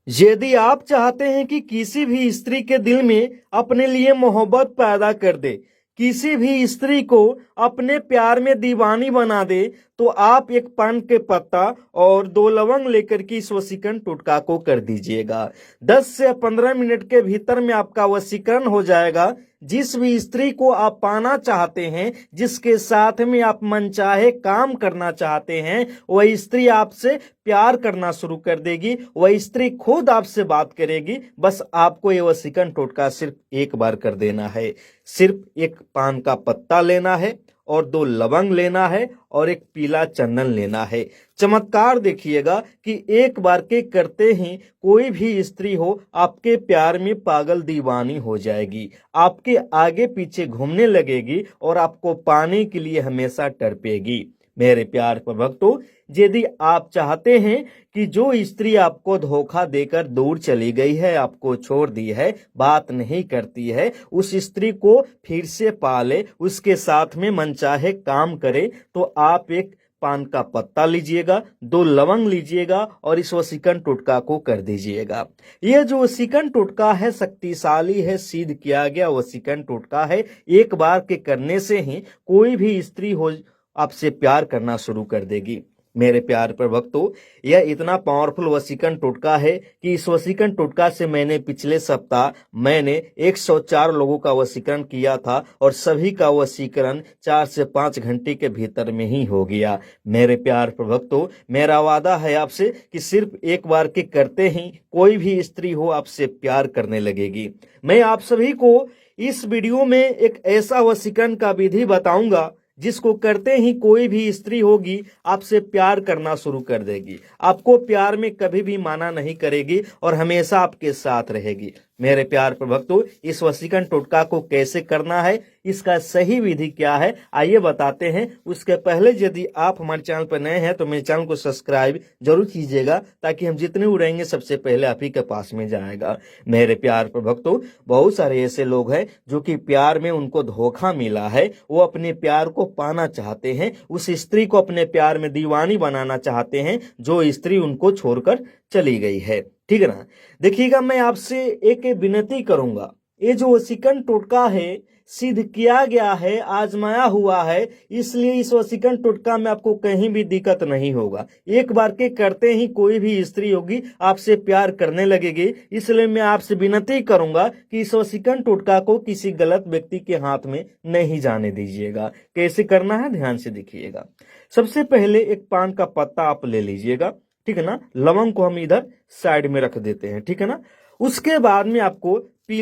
यदि आप चाहते हैं कि किसी भी स्त्री के दिल में अपने लिए मोहब्बत पैदा कर दे, किसी भी स्त्री को अपने प्यार में दीवानी बना दे, तो आप एक पान के पत्ता और 2 लवंग लेकर के इस वशीकरण टोटका को कर दीजिएगा। 10 से 15 मिनट के भीतर में आपका वशीकरण हो जाएगा। जिस भी स्त्री को आप पाना चाहते हैं, जिसके साथ में आप मनचाहे काम करना चाहते हैं, वह स्त्री आपसे प्यार करना शुरू कर देगी। वह स्त्री खुद आपसे बात करेगी। बस आपको ये वशीकरण टोटका सिर्फ एक बार कर देना है। सिर्फ एक पान का पत्ता लेना है और 2 लवंग लेना है और एक पीला चंदन लेना है। चमत्कार देखिएगा कि एक बार के करते ही कोई भी स्त्री हो आपके प्यार में पागल दीवानी हो जाएगी, आपके आगे पीछे घूमने लगेगी और आपको पाने के लिए हमेशा तड़पेगी। मेरे प्यार भक्तों, यदि आप चाहते हैं कि जो स्त्री आपको धोखा देकर दूर चली गई है, आपको छोड़ दी है, बात नहीं करती है, उस स्त्री को फिर से पाले, उसके साथ में मनचाहे काम करे, तो आप एक पान का पत्ता लीजिएगा, 2 लवंग लीजिएगा और इस वशीकरण टोटका को कर दीजिएगा। यह जो वशीकरण टोटका है शक्तिशाली है, सिद्ध किया गया वशीकरण टोटका है। एक बार के करने से ही कोई भी स्त्री हो आपसे प्यार करना शुरू कर देगी। मेरे प्यार पर भक्तों, यह इतना पावरफुल वशीकरण टोटका है कि इस वशीकरण टोटका से मैंने पिछले सप्ताह 104 लोगों का वशीकरण किया था और सभी का वशीकरण 4 से 5 घंटे के भीतर में ही हो गया। मेरे प्यार पर भक्तों, मेरा वादा है आपसे कि सिर्फ एक बार के करते ही कोई भी स्त्री हो आपसे प्यार करने लगेगी। मैं आप सभी को इस वीडियो में एक ऐसा वशीकरण का विधि बताऊंगा जिसको करते ही कोई भी स्त्री होगी आपसे प्यार करना शुरू कर देगी, आपको प्यार में कभी भी माना नहीं करेगी और हमेशा आपके साथ रहेगी। मेरे प्यार पर भक्तों, इस वशीकरण टोटका को कैसे करना है, इसका सही विधि क्या है, आइए बताते हैं। उसके पहले यदि आप हमारे चैनल पर नए हैं तो मेरे चैनल को सब्सक्राइब जरूर कीजिएगा, ताकि हम जितने उड़ेंगे सबसे पहले आप ही के पास में जाएगा। मेरे प्यार पर भक्तों, बहुत सारे ऐसे लोग हैं जो कि प्यार में उनको धोखा मिला है, वो अपने प्यार को पाना चाहते हैं, उस स्त्री को अपने प्यार में दीवानी बनाना चाहते हैं जो स्त्री उनको छोड़कर चली गई है। ठीक है ना। देखिएगा, मैं आपसे एक विनती करूंगा, ये जो वशीकरण टोटका है सिद्ध किया गया है, आजमाया हुआ है, इसलिए इस वशीकरण टोटका में आपको कहीं भी दिक्कत नहीं होगा। एक बार के करते ही कोई भी स्त्री होगी आपसे प्यार करने लगेगी। इसलिए मैं आपसे विनती करूंगा कि इस वशीकरण टोटका को किसी गलत व्यक्ति के हाथ में नहीं जाने दीजिएगा। कैसे करना है ध्यान से देखिएगा। सबसे पहले एक पान का पत्ता आप ले लीजिएगा, ठीक है ना। लवंग को हम इधर साइड में रख देते हैं, ठीक है ना। उसके बाद में आपको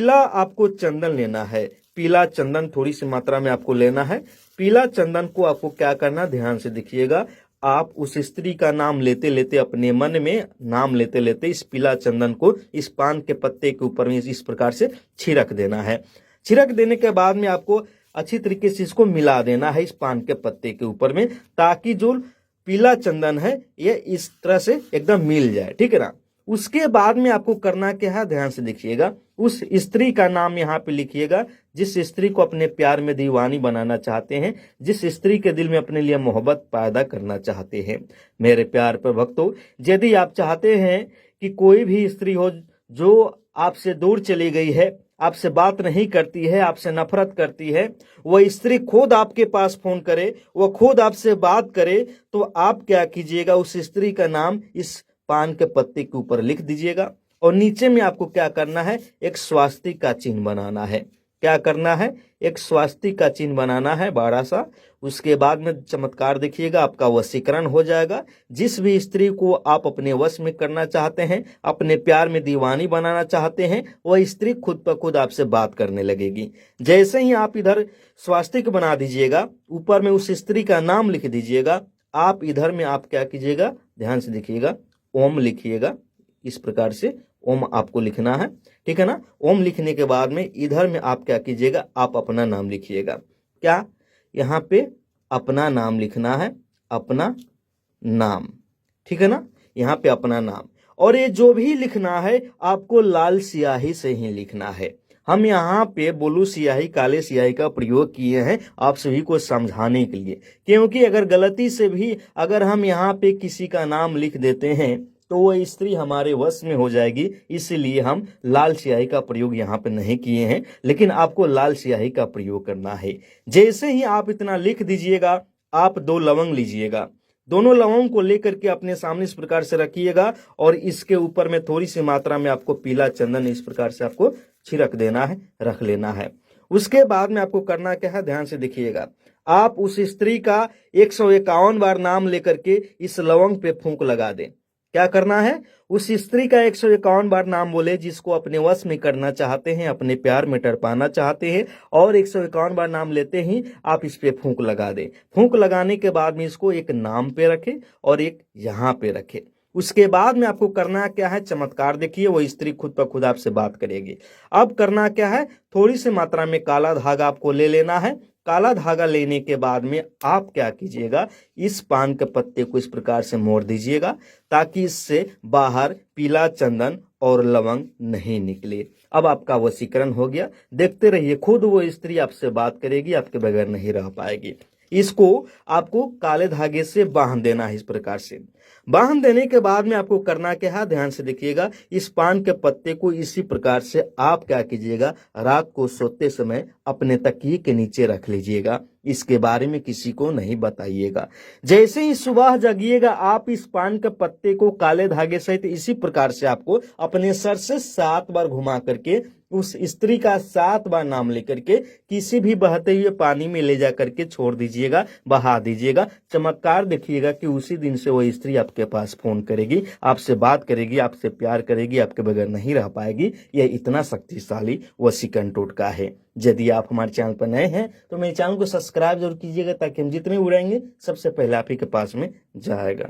आपको चंदन लेना है। पीला चंदन थोड़ी सी मात्रा में आपको लेना है। पीला चंदन को आपको क्या करना, ध्यान से देखिएगा। आप उस स्त्री का नाम लेते लेते, अपने मन में नाम लेते लेते इस पीला चंदन को इस पान के पत्ते के ऊपर में इस प्रकार से छिड़क देना है। छिड़क देने के बाद में आपको अच्छी तरीके से इसको मिला देना है इस पान के पत्ते के ऊपर में, ताकि जो पीला चंदन है ये इस तरह से एकदम मिल जाए, ठीक है ना। उसके बाद में आपको करना क्या है, ध्यान से देखिएगा। उस स्त्री का नाम यहाँ पे लिखिएगा जिस स्त्री को अपने प्यार में दीवानी बनाना चाहते हैं, जिस स्त्री के दिल में अपने लिए मोहब्बत पैदा करना चाहते हैं। मेरे प्यार पर भक्तों, यदि आप चाहते हैं कि कोई भी स्त्री हो जो आपसे दूर चली गई है, आपसे बात नहीं करती है, आपसे नफरत करती है, वह स्त्री खुद आपके पास फोन करे, वह खुद आपसे बात करे, तो आप क्या कीजिएगा, उस स्त्री का नाम इस पान के पत्ते के ऊपर लिख दीजिएगा और नीचे में आपको क्या करना है, एक स्वास्तिक का चिन्ह बनाना है। क्या करना है, एक स्वास्तिक का चिन्ह बनाना है बड़ा सा। उसके बाद में चमत्कार देखिएगा, आपका वशीकरण हो जाएगा। जिस भी स्त्री को आप अपने वश में करना चाहते हैं, अपने प्यार में दीवानी बनाना चाहते हैं, वह स्त्री खुद ब खुद आपसे बात करने लगेगी। जैसे ही आप इधर स्वास्तिक बना दीजिएगा, ऊपर में उस स्त्री का नाम लिख दीजिएगा। आप इधर में आप क्या कीजिएगा, ध्यान से देखिएगा, ओम लिखिएगा। इस प्रकार से ओम आपको लिखना है, ठीक है ना। ओम लिखने के बाद में इधर में आप क्या कीजिएगा, आप अपना नाम लिखिएगा। क्या, यहाँ पे अपना नाम लिखना है, अपना नाम, ठीक है ना। यहाँ पे अपना नाम, और ये जो भी लिखना है आपको लाल स्याही से ही लिखना है। हम यहाँ पे ब्लू स्याही, काले स्याही का प्रयोग किए हैं आप सभी को समझाने के लिए, क्योंकि अगर गलती से भी अगर हम यहाँ पे किसी का नाम लिख देते हैं तो वो स्त्री हमारे वश में हो जाएगी। इसलिए हम लाल स्याही का प्रयोग यहाँ पे नहीं किए हैं, लेकिन आपको लाल स्याही का प्रयोग करना है। जैसे ही आप इतना लिख दीजिएगा, आप 2 लवंग लीजिएगा, दोनों लवंग को लेकर के अपने सामने इस प्रकार से रखिएगा और इसके ऊपर में थोड़ी सी मात्रा में आपको पीला चंदन इस प्रकार से आपको छिड़क देना है, रख लेना है। उसके बाद में आपको करना क्या है, ध्यान से देखिएगा। आप उस स्त्री का 151 बार नाम लेकर के इस लवंग पे फूंक लगा दें। क्या करना है, उस स्त्री का 151 बार नाम बोले जिसको अपने वश में करना चाहते हैं, अपने प्यार में टरपाना चाहते हैं, और 151 बार नाम लेते ही आप इस पे फूंक लगा दें। फूंक लगाने के बाद में इसको एक नाम पे रखें और एक यहाँ पे रखें। उसके बाद में आपको करना क्या है, चमत्कार देखिए, वो स्त्री खुद ब खुद आपसे बात करेगी। अब करना क्या है, थोड़ी सी मात्रा में काला धागा आपको ले लेना है। काला धागा लेने के बाद में आप क्या कीजिएगा, इस पान के पत्ते को इस प्रकार से मोड़ दीजिएगा ताकि इससे बाहर पीला चंदन और लवंग नहीं निकले। अब आपका वशीकरण हो गया। देखते रहिए, खुद वो स्त्री आपसे बात करेगी, आपके बगैर नहीं रह पाएगी। इसको आपको काले धागे से बांध देना है। इस प्रकार से बांध देने के बाद में आपको करना क्या है, ध्यान से देखिएगा। इस पान के पत्ते को इसी प्रकार से आप क्या कीजिएगा, रात को सोते समय अपने तकिए के नीचे रख लीजिएगा। इसके बारे में किसी को नहीं बताइएगा। जैसे ही सुबह जगिएगा, आप इस पान के पत्ते को काले धागे सहित इसी प्रकार से आपको अपने सर से 7 बार घुमा करके उस स्त्री का 7 बार नाम लेकर के किसी भी बहते हुए पानी में ले जा करके छोड़ दीजिएगा, बहा दीजिएगा। चमत्कार देखिएगा कि उसी दिन से वो स्त्री आपके पास फोन करेगी, आपसे बात करेगी, आपसे प्यार करेगी, आपके बगैर नहीं रह पाएगी। यह इतना शक्तिशाली वशीकरण टोटका है। यदि आप हमारे चैनल पर नए हैं तो मेरे चैनल को सब्सक्राइब जरूर कीजिएगा ताकि हम जितने उड़ाएंगे सबसे पहले आप ही के पास में जाएगा।